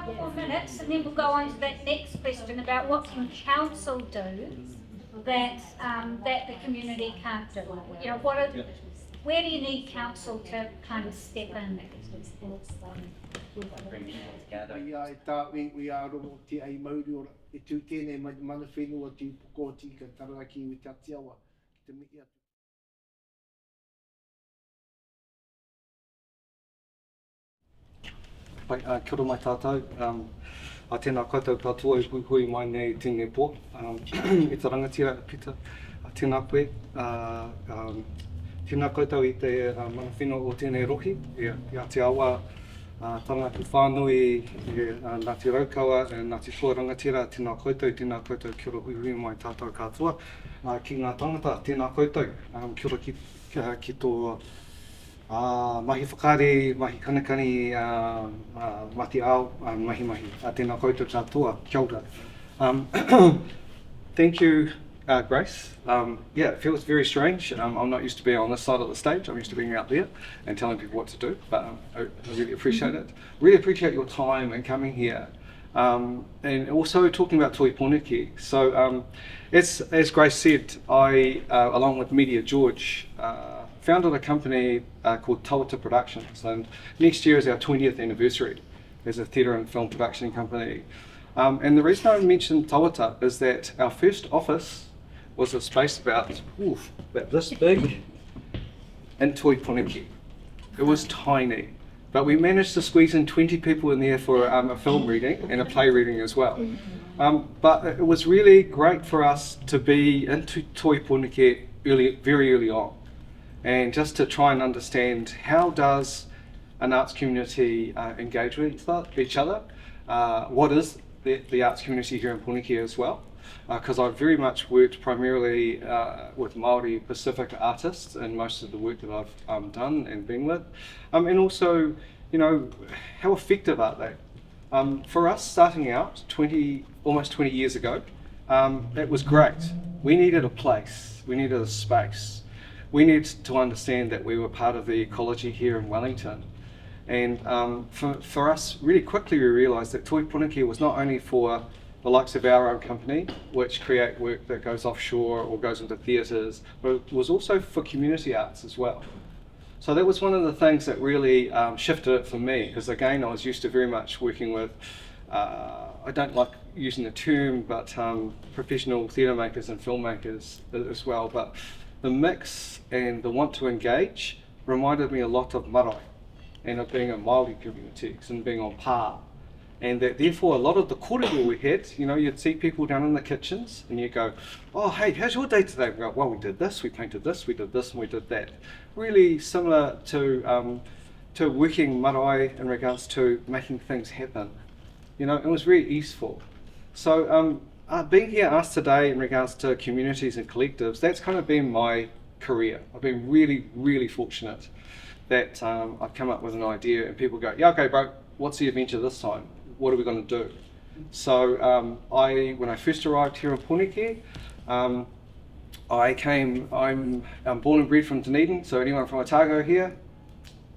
couple more minutes and then we'll go on to that next question about what can council do that that the community can't do. You know, where do you need council to kind of step in? We are rongo te ai mauri ora e tū tēnei mana whenua te pukoti ka taraki i te atiawa ki te mihi atu. Kia ora mai tātou. A tēnā koutou katoa e hui mai nei tēnei pō. I te rangatira pita. Tēnā koe. Tēnā koutou i te mana whenua o tēnei rohi. I te awa taranaki whānui, Ngāti Raukawa, Ngāti rangatira. Tēnā koutou kia ora hui mai tātou katoa. Ki ngā tangata, tēnā koutou. Kia ora ki tō mahi whakare, mahi kanakani, mati ao, mahi. Tēnā koutou katoa, kia ora. Thank you, Grace. Yeah, it feels very strange. I'm not used to being on this side of the stage. I'm used to being out there and telling people what to do, but I really appreciate it. Really appreciate your time and coming here. And also talking about Toi Pōneke. So as Grace said, I, along with Media George, founded a company called Tawata Productions, and next year is our 20th anniversary as a theatre and film production company. And the reason I mentioned Tawata is that our first office was a space about this big in Toi Pōneke. It was tiny, but we managed to squeeze in 20 people in there for a film reading and a play reading as well. But it was really great for us to be into Toi Pōneke very early on, and just to try and understand how does an arts community engage with each other. What is the arts community here in Pōneke as well? Because I've very much worked primarily with Māori Pacific artists in most of the work that I've done and been with. And also, you know, how effective are they? For us starting out almost 20 years ago, it was great. We needed a place, we needed a space. We needed to understand that we were part of the ecology here in Wellington. And for us, really quickly we realised that Toi Pōneke was not only for the likes of our own company, which create work that goes offshore or goes into theatres, but it was also for community arts as well. So that was one of the things that really shifted it for me, because again, I was used to very much working with, I don't like using the term, but professional theatre makers and filmmakers as well, but the mix and the want to engage reminded me a lot of marae and of being in Māori communities and being on par. And that therefore a lot of the kōrero we had, you know, you'd see people down in the kitchens and you go, oh hey, how's your day today? We go, well, we did this, we painted this, we did this, and we did that. Really similar to working marae in regards to making things happen. You know, it was very easeful. So being here asked today in regards to communities and collectives, that's kind of been my career. I've been really fortunate that I've come up with an idea and people go, yeah, okay bro, what's the adventure this time? What are we going to do? So when I first arrived here in Pōneke, I'm born and bred from Dunedin, so anyone from Otago here?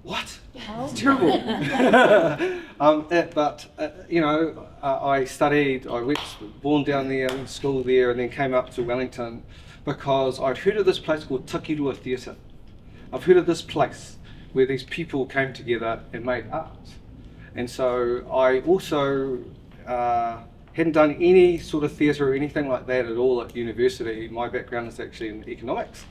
What? It's terrible. You know, I went born down there in school there and then came up to Wellington because I'd heard of this place called Takirua Theatre. I've heard of this place where these people came together and made art. And so I also hadn't done any sort of theatre or anything like that at all at university. My background is actually in economics,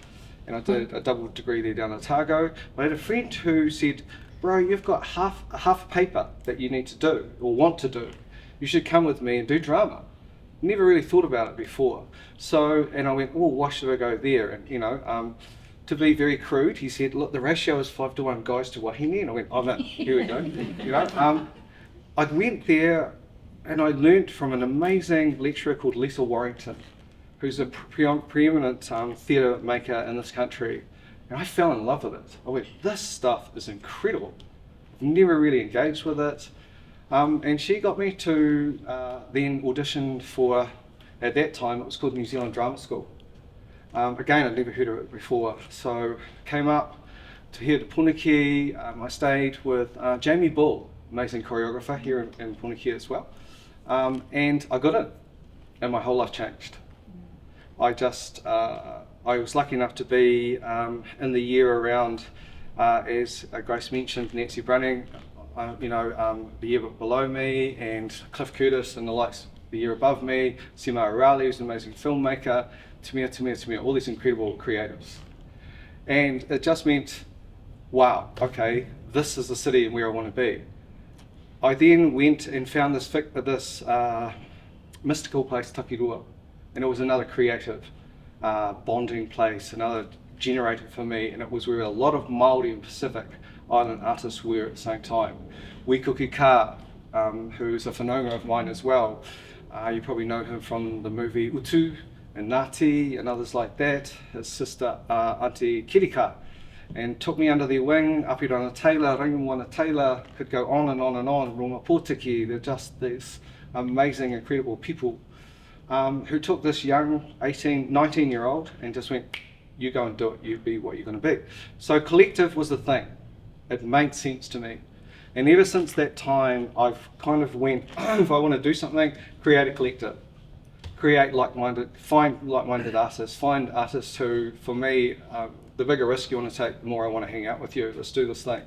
and I did a double degree there down at Otago. But I had a friend who said, bro, you've got half a paper that you need to do or want to do. You should come with me and do drama. Never really thought about it before. So, and I went, oh, why should I go there? And you know, to be very crude, he said, look, the ratio is 5-1 guys to wahine. And I went, oh, here we go. You know, I went there and I learnt from an amazing lecturer called Lisa Warrington, who's a preeminent theatre maker in this country. And I fell in love with it. I went, this stuff is incredible. I've never really engaged with it. And she got me to then audition for, at that time, it was called New Zealand Drama School. Again, I'd never heard of it before, so came up to here to Pōneke. I stayed with Jamie Bull, amazing choreographer here in Pōneke as well. And I got it, and my whole life changed. I was lucky enough to be in the year around, as Grace mentioned, Nancy Brunning, the year below me, and Cliff Curtis and the likes the year above me, Sima Arali, who's an amazing filmmaker, Tamia, all these incredible creatives. And it just meant, wow, okay, this is the city and where I want to be. I then went and found this mystical place, Takirua, and it was another creative bonding place, another generator for me, and it was where a lot of Māori and Pacific Island artists were at the same time. Wikuki Ka, who's a whanaunga of mine as well, you probably know him from the movie Utu and Ngāti and others like that. His sister, Auntie Kirika, and took me under their wing. Apirana Taylor, Ringawana Taylor, could go on and on and on. Roma Pōtiki, they're just these amazing, incredible people who took this young 18, 19-year-old and just went, you go and do it, you be what you're going to be. So collective was the thing. It made sense to me. And ever since that time, I've kind of went, if I want to do something, create a collective. Find like-minded artists, find artists who, for me, the bigger risk you want to take, the more I want to hang out with you. Let's do this thing.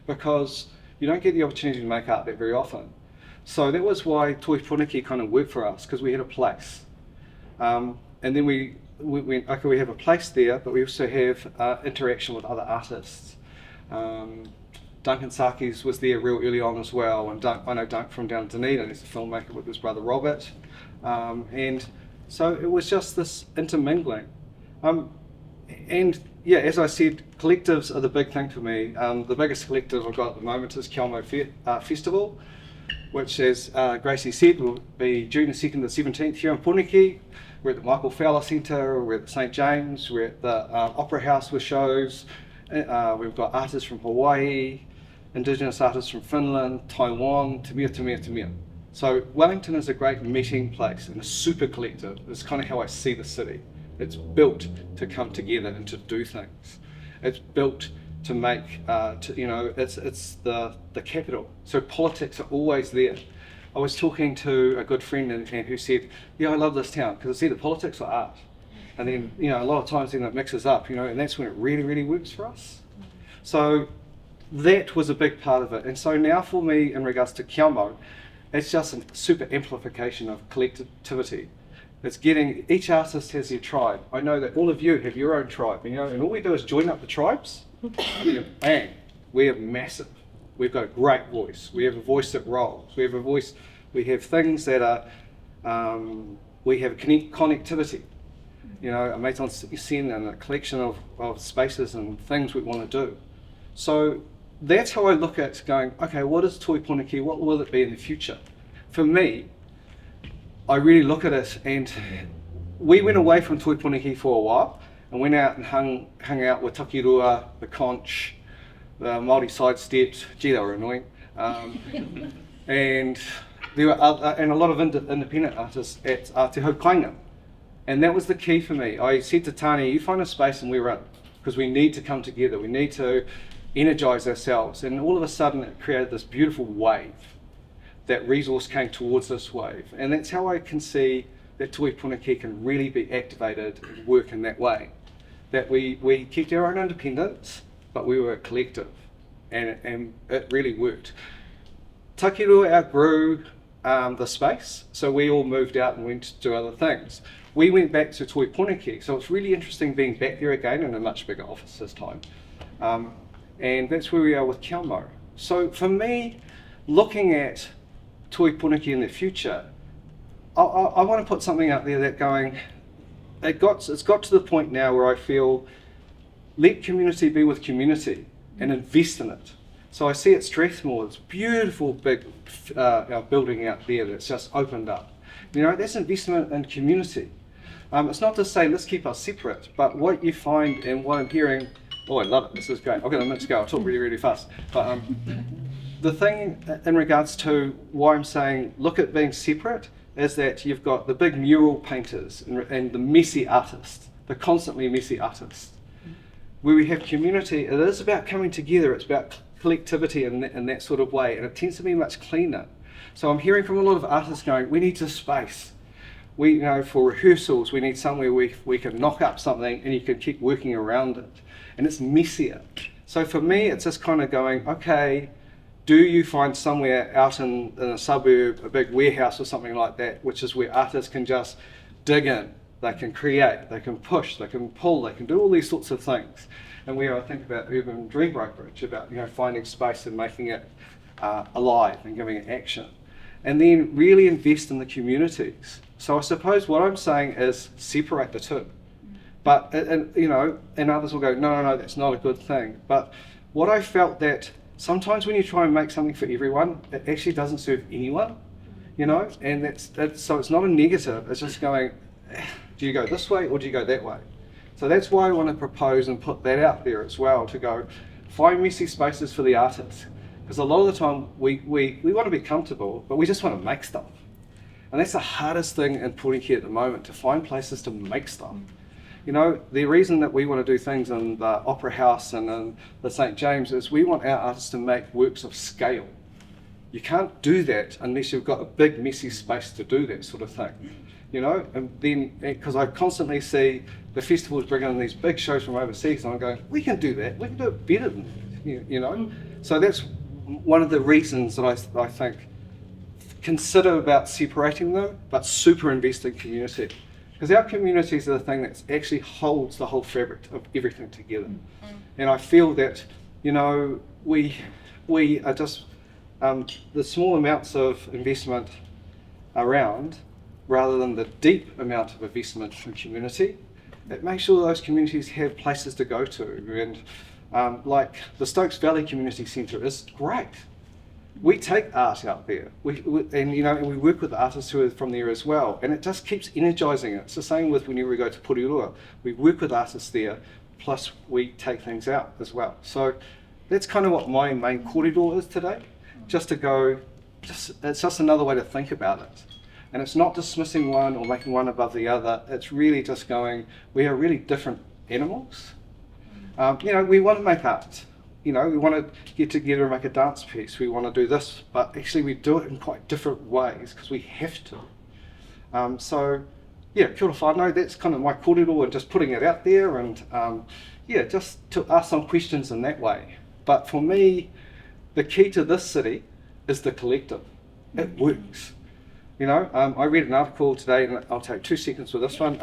Because you don't get the opportunity to make art that very often. So that was why Toi Pōneke kind of worked for us, because we had a place. And then we went, okay, we have a place there, but we also have interaction with other artists. Duncan Sakis was there real early on as well, and I know Dunk from down in Dunedin, he's a filmmaker with his brother Robert. And so it was just this intermingling. And yeah, as I said, collectives are the big thing for me. The biggest collective I've got at the moment is Kielmo Festival, which, as Gracie said, will be June the 2nd to the 17th here in Pōneke. We're at the Michael Fowler Centre, we're at the St James, we're at the Opera House with shows. We've got artists from Hawaii, Indigenous artists from Finland, Taiwan, Tamia. So Wellington is a great meeting place and a super collective. It's kind of how I see the city. It's built to come together and to do things. It's built to make, it's the capital. So politics are always there. I was talking to a good friend and who said, yeah, I love this town because I see the politics are art. And then, a lot of times then it mixes up, and that's when it really, really works for us. So that was a big part of it. And so now for me, in regards to Kielmo, it's just a super amplification of collectivity. It's getting, each artist has their tribe. I know that all of you have your own tribe, and all we do is join up the tribes, and bang, we are massive. We've got a great voice. We have a voice that rolls. We have things that are, we have connectivity. A Meton Sen and a collection of spaces and things we want to do. So that's how I look at going, okay, what is Toi Pōneke? What will it be in the future? For me, I really look at it, and we went away from Toi Pōneke for a while and went out and hung out with Takirua, the Conch, the Māori sidesteps. Gee, they were annoying. And there were and a lot of independent artists at Te Hau Kainga. And that was the key for me. I said to Tani, you find a space and we're in, because we need to come together. We need to energize ourselves. And all of a sudden it created this beautiful wave. That resource came towards this wave. And that's how I can see that Toi Pōneke can really be activated and work in that way. That we kept our own independence, but we were a collective. And it really worked. Takirua outgrew the space, so we all moved out and went to do other things. We went back to Toi Pōneke, so it's really interesting being back there again in a much bigger office this time. And that's where we are with Kielmo. So for me, looking at Toi Pōneke in the future, I want to put something out there that going, it's got to the point now where I feel, let community be with community and invest in it. So I see at Strathmore, this beautiful big building out there that's just opened up. That's investment in community. It's not to say let's keep us separate, but what you find and what I'm hearing, oh, I love it, this is great. I've got a minute to go, I'll talk really, really fast. But the thing in regards to why I'm saying look at being separate is that you've got the big mural painters and the messy artists, the constantly messy artists. Where we have community, it is about coming together, it's about collectivity in that sort of way, and it tends to be much cleaner. So I'm hearing from a lot of artists going, we need this space. We, you know, for rehearsals, we need somewhere we can knock up something and you can keep working around it. And it's messier. So for me, it's just kind of going, okay, do you find somewhere out in a suburb, a big warehouse or something like that, which is where artists can just dig in, they can create, they can push, they can pull, they can do all these sorts of things. And where I think about urban dream brokerage, about, you know, finding space and making it alive and giving it action. And then really invest in the communities. So I suppose what I'm saying is separate the two. But, and you know, and others will go, no, that's not a good thing. But what I felt that sometimes when you try and make something for everyone, it actually doesn't serve anyone, you know? And that's so it's not a negative, it's just going, do you go this way or do you go that way? So that's why I want to propose and put that out there as well, to go find messy spaces for the artists. Because a lot of the time we want to be comfortable, but we just want to make stuff. And that's the hardest thing in Pōneke at the moment, to find places to make stuff. You know, the reason that we want to do things in the Opera House and in the St. James is we want our artists to make works of scale. You can't do that unless you've got a big messy space to do that sort of thing. You know, and then, because I constantly see the festivals bringing in these big shows from overseas, and I'm going, we can do that, we can do it better than that, you know. So that's one of the reasons that I think, consider about separating them, but super invest in community. Because our communities are the thing that actually holds the whole fabric of everything together. And I feel that, you know, we are just, the small amounts of investment around, rather than the deep amount of investment in community, it makes sure those communities have places to go to. And like the Stokes Valley Community Centre is great. We take art out there, and you know, and we work with artists who are from there as well, and it just keeps energising it. It's the same with whenever we go to Porou. We work with artists there, plus we take things out as well. So that's kind of what my main kōrero is today, just to go, it's just another way to think about it. And it's not dismissing one or making one above the other, it's really just going, we are really different animals. You know, we want to make art. You know, we want to get together and make a dance piece. We want to do this, but actually we do it in quite different ways because we have to. So, yeah, kia ora whānau, that's kind of my kōrero and just putting it out there, and yeah, just to ask some questions in that way. But for me, the key to this city is the collective. It works. You know, I read an article today, and I'll take 2 seconds with this one,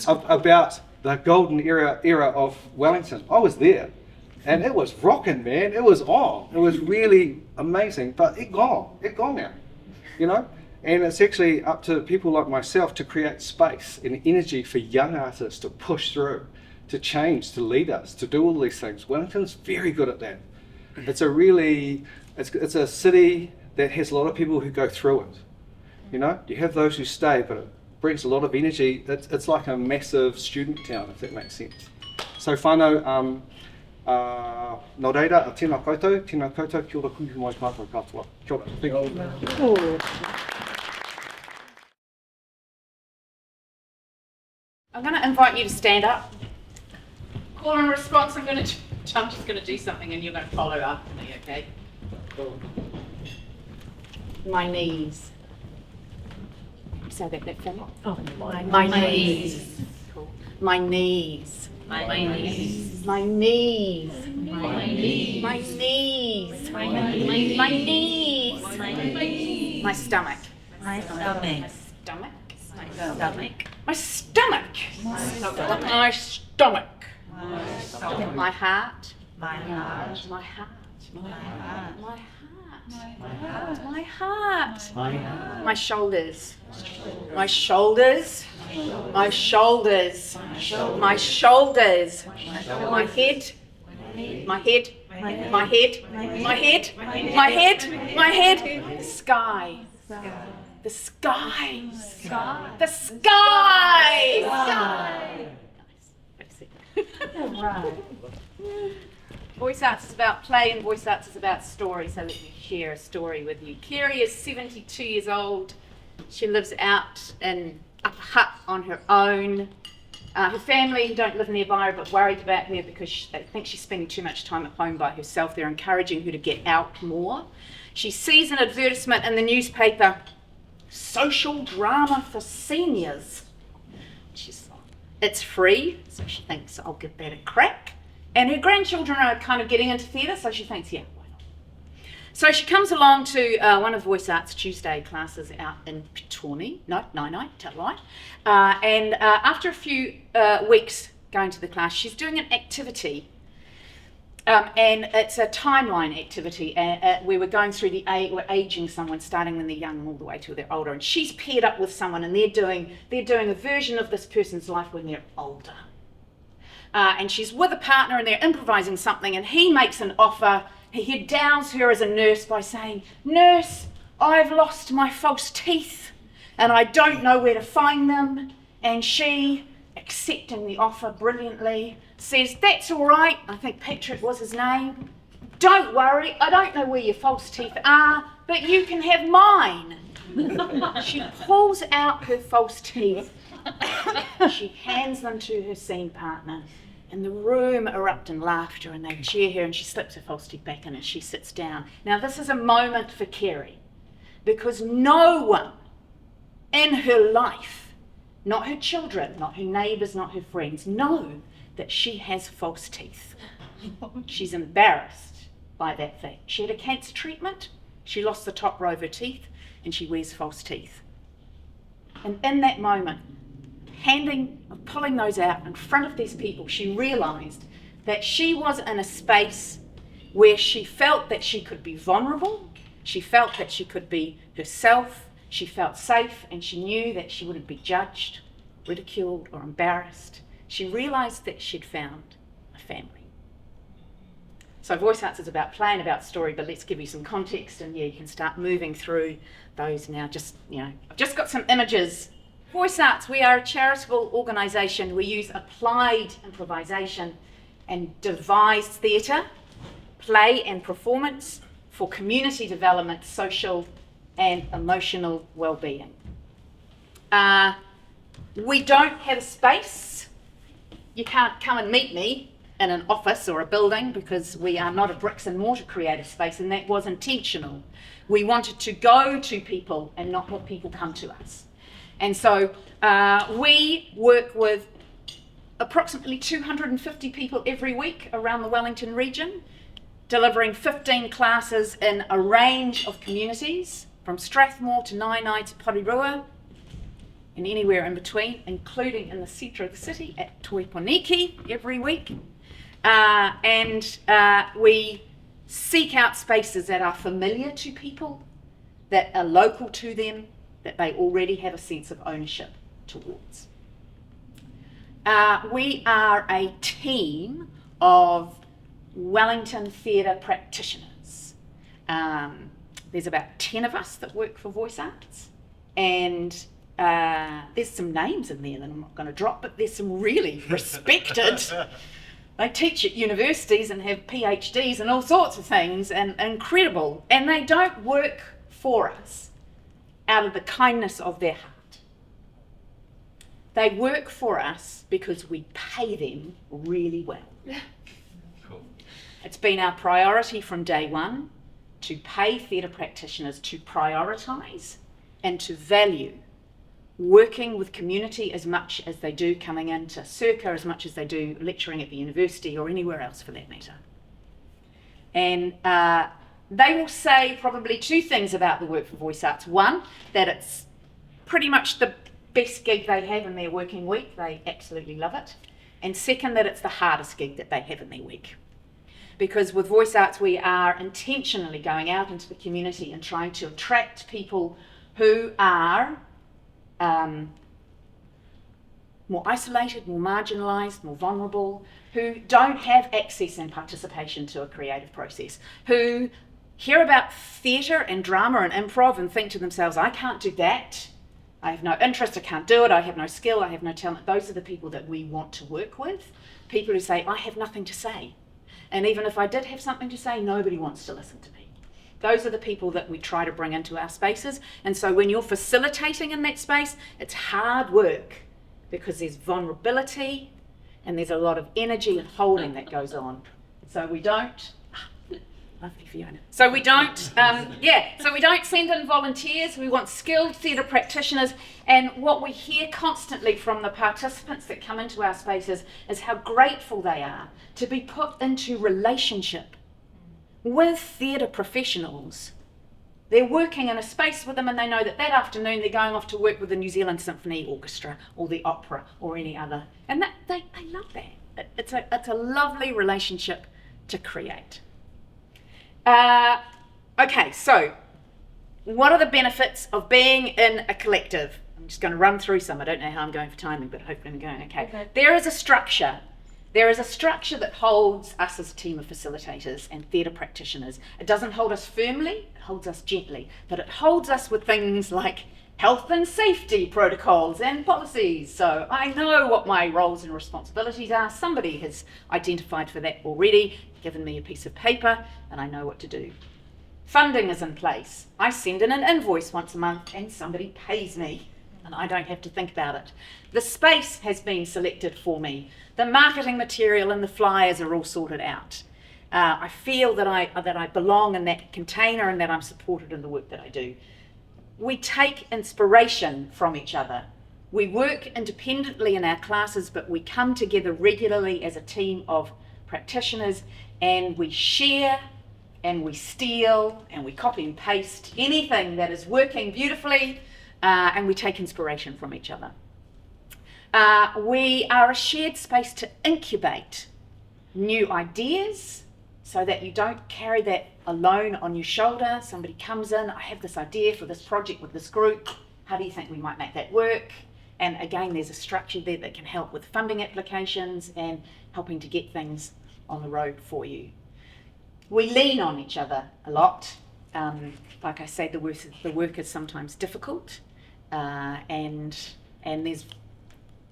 about the golden era of Wellington. I was there. And it was rocking, man. It was on. It was really amazing. But it gone now, you know. And it's actually up to people like myself to create space and energy for young artists to push through, to change, to lead us, to do all these things. Wellington's very good at that. It's a really, it's a city that has a lot of people who go through it. You know, you have those who stay, but it brings a lot of energy. It's like a massive student town, if that makes sense. So whānau, nō reira, tēnā koutou, kia ora kuhi mai kātou katoa. Kia ora, thank you. I'm going to invite you to stand up. Call and response, I'm just going to do something and you're going to follow after me, okay? My knees. Say that for me. Oh, my knees. Cool. My knees. My knees. My knees. My knees. My knees. My knees. My knees. My knees. My stomach. My stomach. My stomach. My stomach. My stomach. My stomach. My heart. My heart. My heart. My heart. My heart. My heart. My shoulders. My shoulders. My shoulders. My shoulders. My head. My head. My head. My head. My head. My head. The sky. The sky. The sky. Voice arts is about play and voice arts is about story, so let me share a story with you. Kerry is 72 years old. She lives out in a hut on her own. Her family don't live nearby but worried about her because they think she's spending too much time at home by herself. They're encouraging her to get out more. She sees an advertisement in the newspaper, social drama for seniors. It's free, so she thinks, I'll give that a crack. And her grandchildren are kind of getting into theatre, so she thinks, yeah, why not? So she comes along to one of Voice Arts Tuesday classes out in Ngāi, Tahu. And after a few weeks going to the class, she's doing an activity. And it's a timeline activity where we're going through we're aging someone, starting when they're young all the way till they're older. And she's paired up with someone, and they're doing a version of this person's life when they're older. And she's with a partner, and they're improvising something, and he makes an offer. He downs her as a nurse by saying, "Nurse, I've lost my false teeth, and I don't know where to find them." And she, accepting the offer brilliantly, says, "That's all right," I think Patrick was his name, "don't worry, I don't know where your false teeth are, but you can have mine." She pulls out her false teeth, she hands them to her scene partner, and the room erupts in laughter, and they cheer her, and she slips her false teeth back in and she sits down. Now this is a moment for Kerry, because no one in her life, not her children, not her neighbours, not her friends, know that she has false teeth. She's embarrassed by that fact. She had a cancer treatment, she lost the top row of her teeth, and she wears false teeth. And in that moment, pulling those out in front of these people, she realised that she was in a space where she felt that she could be vulnerable, she felt that she could be herself, she felt safe, and she knew that she wouldn't be judged, ridiculed, or embarrassed. She realised that she'd found a family. So Voice Arts is about play and about story, but let's give you some context, and yeah, you can start moving through those now. I've just got some images. Voice Arts, we are a charitable organisation. We use applied improvisation and devised theatre, play and performance for community development, social and emotional well-being. We don't have a space. You can't come and meet me in an office or a building because we are not a bricks and mortar creative space, and that was intentional. We wanted to go to people and not have people come to us. And so we work with approximately 250 people every week around the Wellington region, delivering 15 classes in a range of communities, from Strathmore to Ngāi to Porou, and anywhere in between, including in the centre of the city at Pōneke every week. We seek out spaces that are familiar to people, that are local to them, that they already have a sense of ownership towards. We are a team of Wellington theatre practitioners. There's about 10 of us that work for Voice Arts, and there's some names in there that I'm not going to drop, but there's some really respected. They teach at universities and have PhDs and all sorts of things, and incredible. And they don't work for us out of the kindness of their heart. They work for us because we pay them really well. Cool. It's been our priority from day one to pay theatre practitioners to prioritise and to value working with community as much as they do coming into Circa, as much as they do lecturing at the university or anywhere else for that matter. And they will say probably two things about the work for Voice Arts. One, that it's pretty much the best gig they have in their working week. They absolutely love it. And second, that it's the hardest gig that they have in their week. Because with Voice Arts, we are intentionally going out into the community and trying to attract people who are more isolated, more marginalised, more vulnerable, who don't have access and participation to a creative process, who hear about theatre and drama and improv and think to themselves, I can't do that, I have no interest, I can't do it, I have no skill, I have no talent. Those are the people that we want to work with. People who say, I have nothing to say. And even if I did have something to say, nobody wants to listen to me. Those are the people that we try to bring into our spaces. And so when you're facilitating in that space, it's hard work because there's vulnerability and there's a lot of energy and holding that goes on. So we don't, lovely Fiona. So we don't, so we don't send in volunteers. We want skilled theatre practitioners. And what we hear constantly from the participants that come into our spaces is how grateful they are to be put into relationship with theatre professionals. They're working in a space with them and they know that that afternoon they're going off to work with the New Zealand Symphony Orchestra or the opera or any other. And that, they love that. It's a lovely relationship to create. Okay, so what are the benefits of being in a collective? I'm just going to run through some. I don't know how I'm going for timing, but hopefully I'm going okay. There is a structure. There is a structure that holds us as a team of facilitators and theatre practitioners. It doesn't hold us firmly, it holds us gently, but it holds us with things like health and safety protocols and policies. So I know what my roles and responsibilities are. Somebody has identified for that already, given me a piece of paper, and I know what to do. Funding is in place. I send in an invoice once a month and somebody pays me, and I don't have to think about it. The space has been selected for me. The marketing material and the flyers are all sorted out. I feel that I belong in that container and that I'm supported in the work that I do. We take inspiration from each other. We work independently in our classes, but we come together regularly as a team of practitioners and we share and we steal and we copy and paste anything that is working beautifully, and we take inspiration from each other. We are a shared space to incubate new ideas so that you don't carry that alone on your shoulder. Somebody comes in, I have this idea for this project with this group. How do you think we might make that work? And again, there's a structure there that can help with funding applications and helping to get things on the road for you. We lean on each other a lot. Like I say, the work is sometimes difficult, and there's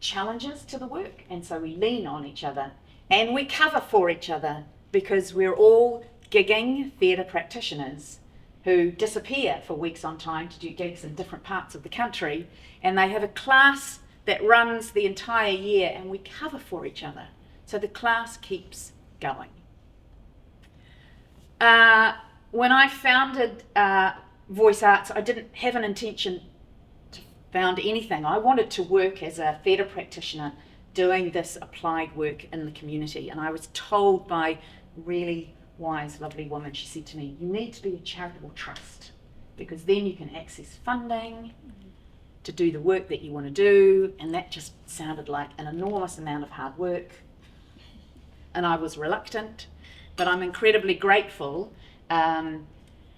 challenges to the work, and so we lean on each other and we cover for each other because we're all gigging theatre practitioners who disappear for weeks on time to do gigs in different parts of the country, and they have a class that runs the entire year and we cover for each other so the class keeps going. When I founded Voice Arts, I didn't have an intention to found anything. I wanted to work as a theatre practitioner doing this applied work in the community, and I was told by a really wise, lovely woman, she said to me, you need to be a charitable trust because then you can access funding to do the work that you want to do, and that just sounded like an enormous amount of hard work, and I was reluctant, but I'm incredibly grateful.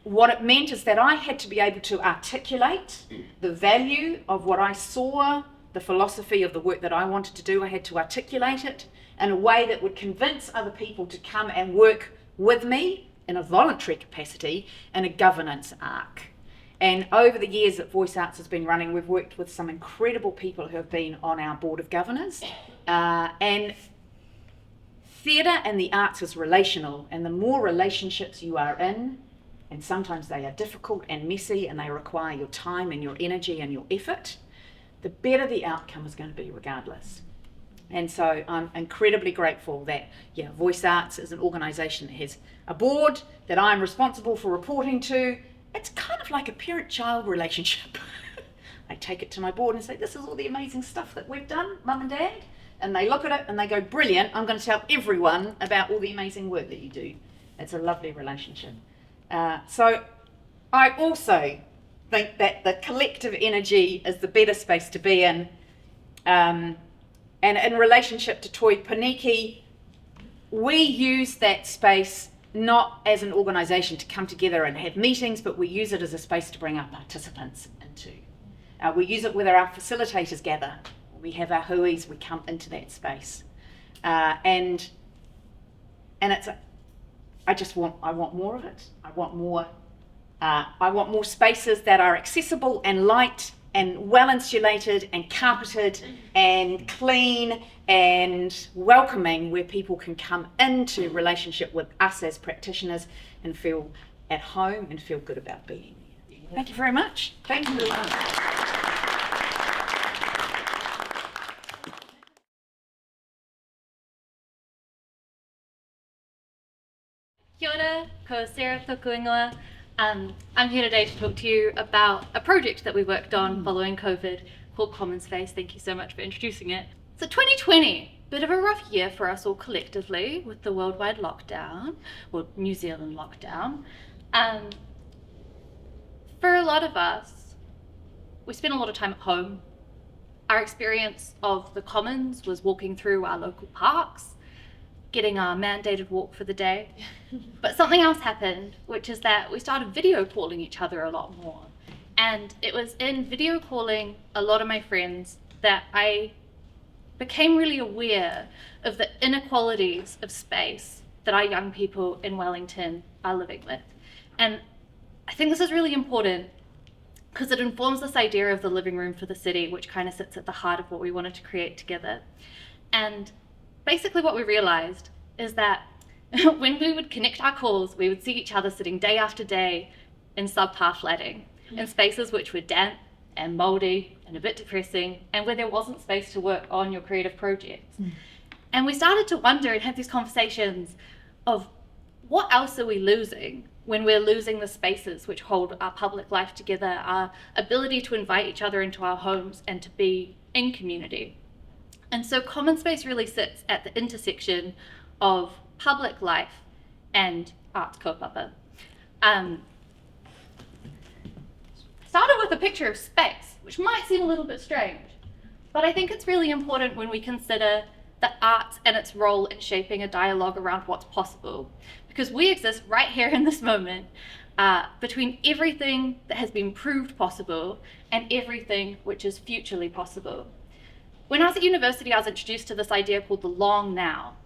What it meant is that I had to be able to articulate the value of what I saw, the philosophy of the work that I wanted to do. I had to articulate it in a way that would convince other people to come and work with me in a voluntary capacity in a governance arc. And over the years that Voice Arts has been running, we've worked with some incredible people who have been on our board of governors. And theatre and the arts is relational, and the more relationships you are in, and sometimes they are difficult and messy and they require your time and your energy and your effort, the better the outcome is going to be regardless. And so I'm incredibly grateful that Voice Arts is an organisation that has a board that I'm responsible for reporting to. It's kind of like a parent-child relationship. I take it to my board and say, this is all the amazing stuff that we've done, Mum and Dad. And they look at it and they go, brilliant, I'm going to tell everyone about all the amazing work that you do. It's a lovely relationship. So I also think that the collective energy is the better space to be in. And in relationship to Toi Pōneke, we use that space not as an organisation to come together and have meetings, but we use it as a space to bring our participants into. We use it where our facilitators gather. We have our huis, we come into that space. And it's I want more of it. I want more spaces that are accessible and light and well insulated and carpeted and clean and welcoming, where people can come into relationship with us as practitioners and feel at home and feel good about being here. Thank you very much. Thank you. ko Sarah tōku ingoa. I'm here today to talk to you about a project that we worked on following COVID called Commonspace. Thank you so much for introducing it. So 2020, bit of a rough year for us all collectively with the worldwide lockdown, or New Zealand lockdown. For a lot of us, we spent a lot of time at home. Our experience of the Commons was walking through our local parks, getting our mandated walk for the day. But something else happened, which is that we started video calling each other a lot more. And it was in video calling a lot of my friends that I became really aware of the inequalities of space that our young people in Wellington are living with. And I think this is really important because it informs this idea of the living room for the city, which kind of sits at the heart of what we wanted to create together. And basically what we realized is that when we would connect our calls, we would see each other sitting day after day in subpar flatting, in spaces which were damp and mouldy and a bit depressing, and where there wasn't space to work on your creative projects. And we started to wonder and have these conversations of what else are we losing when we're losing the spaces which hold our public life together, our ability to invite each other into our homes and to be in community. And so Commonspace really sits at the intersection of public life and arts kaupapa. Started with a picture of space, which might seem a little bit strange, but I think it's really important when we consider the arts and its role in shaping a dialogue around what's possible. Because we exist right here in this moment between everything that has been proved possible and everything which is futurely possible. When I was at university, I was introduced to this idea called the long now.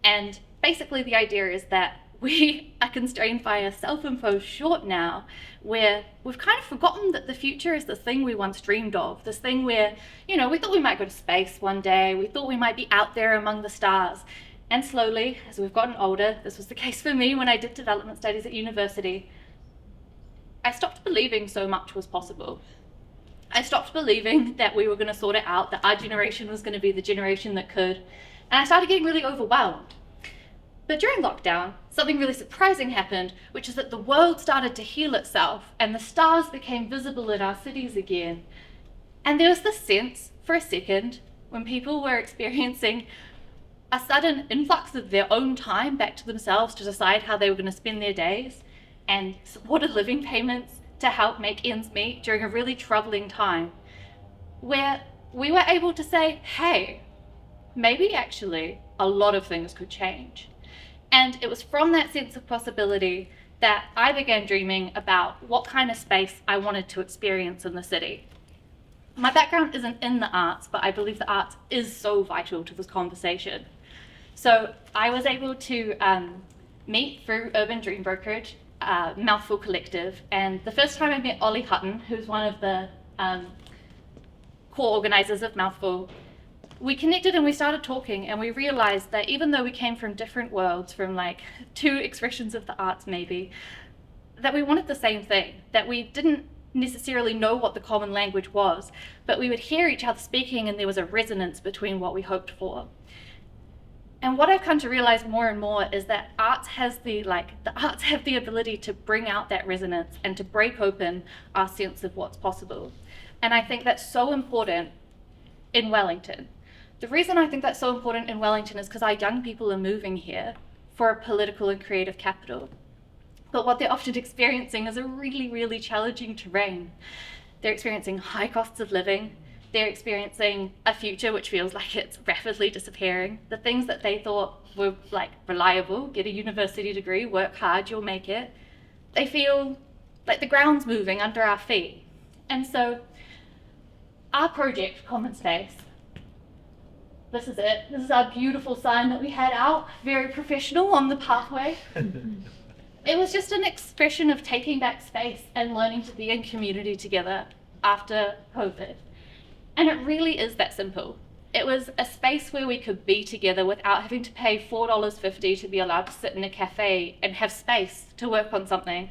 And basically the idea is that we are constrained by a self-imposed short now, where we've kind of forgotten that the future is the thing we once dreamed of, this thing where, you know, we thought we might go to space one day, we thought we might be out there among the stars. And slowly, as we've gotten older, this was the case for me when I did development studies at university, I stopped believing so much was possible. I stopped believing that we were going to sort it out, that our generation was going to be the generation that could, and I started getting really overwhelmed. But during lockdown, something really surprising happened, which is that the world started to heal itself and the stars became visible in our cities again. And there was this sense, for a second, when people were experiencing a sudden influx of their own time back to themselves to decide how they were going to spend their days, and supported living payments to help make ends meet during a really troubling time, where we were able to say, hey, maybe actually a lot of things could change. And it was from that sense of possibility that I began dreaming about what kind of space I wanted to experience in the city. My background isn't in the arts, but I believe the arts is so vital to this conversation. So I was able to meet through Urban Dream Brokerage, Mouthful Collective, and the first time I met Ollie Hutton, who's one of the core organisers of Mouthful, we connected and we started talking, and we realized that even though we came from different worlds, from like two expressions of the arts maybe, that we wanted the same thing, that we didn't necessarily know what the common language was, but we would hear each other speaking and there was a resonance between what we hoped for. And what I've come to realize more and more is that the arts have the ability to bring out that resonance and to break open our sense of what's possible. And I think that's so important in Wellington. The reason I think that's so important in Wellington is because our young people are moving here for a political and creative capital. But what they're often experiencing is a really, really challenging terrain. They're experiencing high costs of living. They're experiencing a future which feels like it's rapidly disappearing. The things that they thought were like reliable, get a university degree, work hard, you'll make it, they feel like the ground's moving under our feet. And so our project, Commonspace, this is it. This is our beautiful sign that we had out, very professional on the pathway. It was just an expression of taking back space and learning to be in community together after COVID. And it really is that simple. It was a space where we could be together without having to pay $4.50 to be allowed to sit in a cafe and have space to work on something.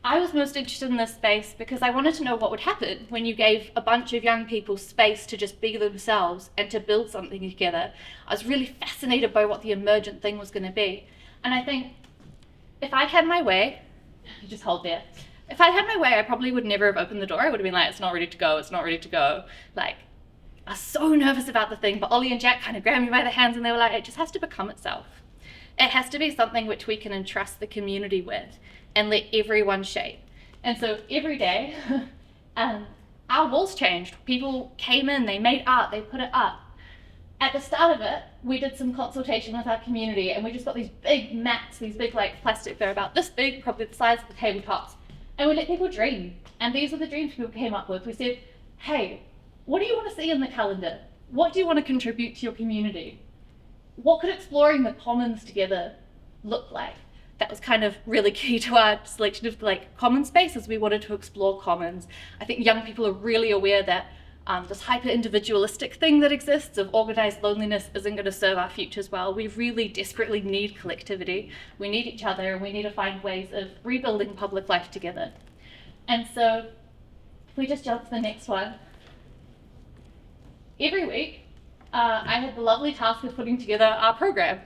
I was most interested in this space because I wanted to know what would happen when you gave a bunch of young people space to just be themselves and to build something together. I was really fascinated by what the emergent thing was going to be. And I think if I'd had my way, just hold there. If I'd had my way, I probably would never have opened the door. I would have been like, it's not ready to go, it's not ready to go. Like, I was so nervous about the thing, but Ollie and Jack kind of grabbed me by the hands and they were like, it just has to become itself. It has to be something which we can entrust the community with and let everyone shape. And so every day, our walls changed. People came in, they made art, they put it up. At the start of it, we did some consultation with our community and we just got these big mats, these big like plastic, they're about this big, probably the size of the tabletops. And we let people dream. And these were the dreams people came up with. We said, hey, what do you want to see in the calendar? What do you want to contribute to your community? What could exploring the commons together look like? That was kind of really key to our selection of like Commonspace, as we wanted to explore commons. I think young people are really aware that this hyper-individualistic thing that exists of organised loneliness isn't going to serve our futures well. We really desperately need collectivity. We need each other, and we need to find ways of rebuilding public life together. And so, if we just jump to the next one. Every week, I had the lovely task of putting together our program.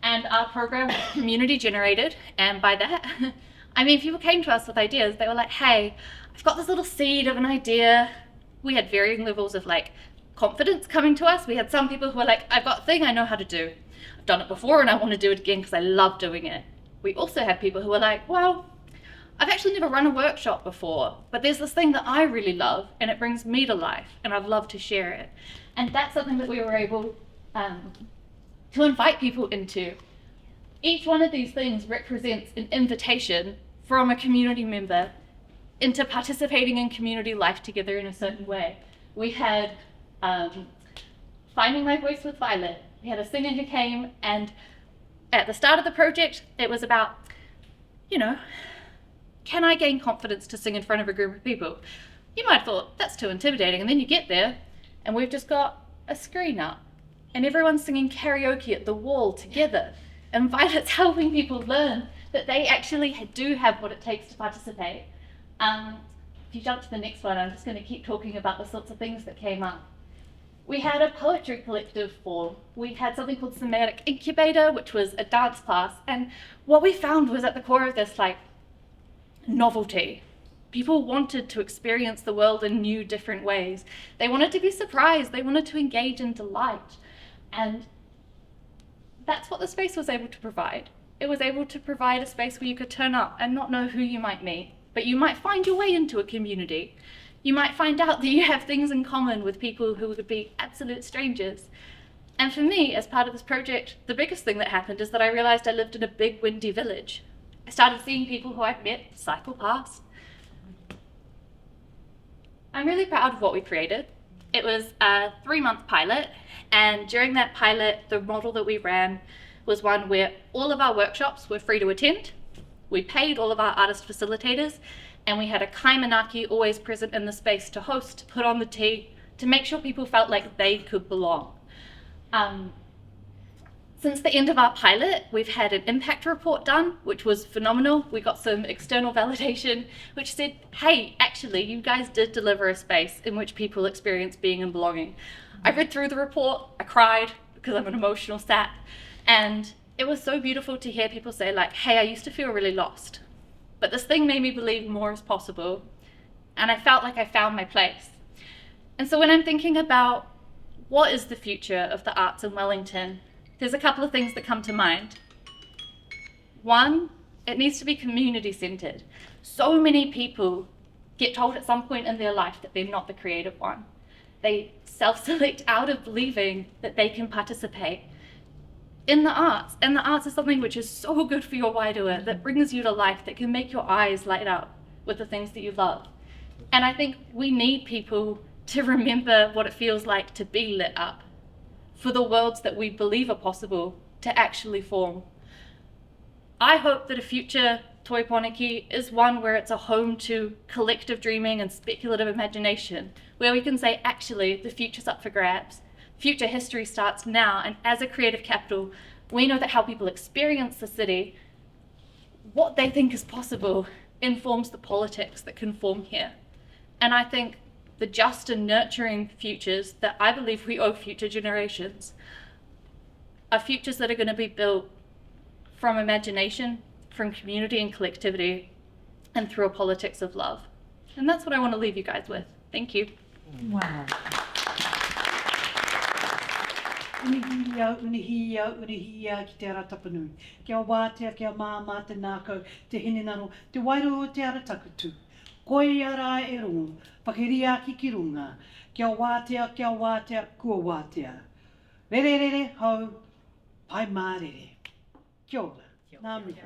And our program was community generated, and by that, I mean people came to us with ideas. They were like, hey, I've got this little seed of an idea. We had varying levels of like confidence coming to us. We had some people who were like, I've got a thing I know how to do. I've done it before and I want to do it again because I love doing it. We also had people who were like, well, I've actually never run a workshop before, but there's this thing that I really love and it brings me to life and I'd love to share it. And that's something that we were able to invite people into. Each one of these things represents an invitation from a community member into participating in community life together in a certain way. We had Finding My Voice with Violet. We had a singer who came, and at the start of the project, it was about, you know, can I gain confidence to sing in front of a group of people? You might have thought, that's too intimidating, and then you get there, and we've just got a screen up, and everyone's singing karaoke at the wall together, and Violet's helping people learn that they actually do have what it takes to participate. If you jump to the next one, I'm just going to keep talking about the sorts of things that came up. We had a poetry collective form. We had something called Somatic Incubator, which was a dance class. And what we found was at the core of this, like, novelty. People wanted to experience the world in new, different ways. They wanted to be surprised. They wanted to engage in delight. And that's what the space was able to provide. It was able to provide a space where you could turn up and not know who you might meet. But you might find your way into a community. You might find out that you have things in common with people who would be absolute strangers. And for me, as part of this project, the biggest thing that happened is that I realized I lived in a big, windy village. I started seeing people who I've met cycle past. I'm really proud of what we created. It was a 3-month pilot, and during that pilot, the model that we ran was one where all of our workshops were free to attend. We paid all of our artist facilitators, and we had a kaimanaki always present in the space to host, to put on the tea, to make sure people felt like they could belong. Since the end of our pilot, we've had an impact report done, which was phenomenal. We got some external validation, which said, hey, actually, you guys did deliver a space in which people experience being and belonging. I read through the report, I cried, because I'm an emotional sap, and it was so beautiful to hear people say like, hey, I used to feel really lost, but this thing made me believe more is possible, and I felt like I found my place. And so when I'm thinking about what is the future of the arts in Wellington, there's a couple of things that come to mind. One, it needs to be community-centered. So many people get told at some point in their life that they're not the creative one. They self-select out of believing that they can participate in the arts. And the arts is something which is so good for your wider, that brings you to life, that can make your eyes light up with the things that you love. And I think we need people to remember what it feels like to be lit up, for the worlds that we believe are possible to actually form. I hope that a future Toi Pōneke is one where it's a home to collective dreaming and speculative imagination, where we can say, actually, the future's up for grabs. Future history starts now, and as a creative capital, we know that how people experience the city, what they think is possible, informs the politics that can form here. And I think the just and nurturing futures that I believe we owe future generations are futures that are going to be built from imagination, from community and collectivity, and through a politics of love. And that's what I want to leave you guys with. Thank you. Wow. Unihia ki te ara tapanui. Kia wātea, kia māmā te nākau, te hinenaro, te wairo o te ara takutu. Koe ara e rongo, whakeria ki runga. Kia wātea, kua wātea. Rere, hau, pai mārere. Kia ora. Nā mihi.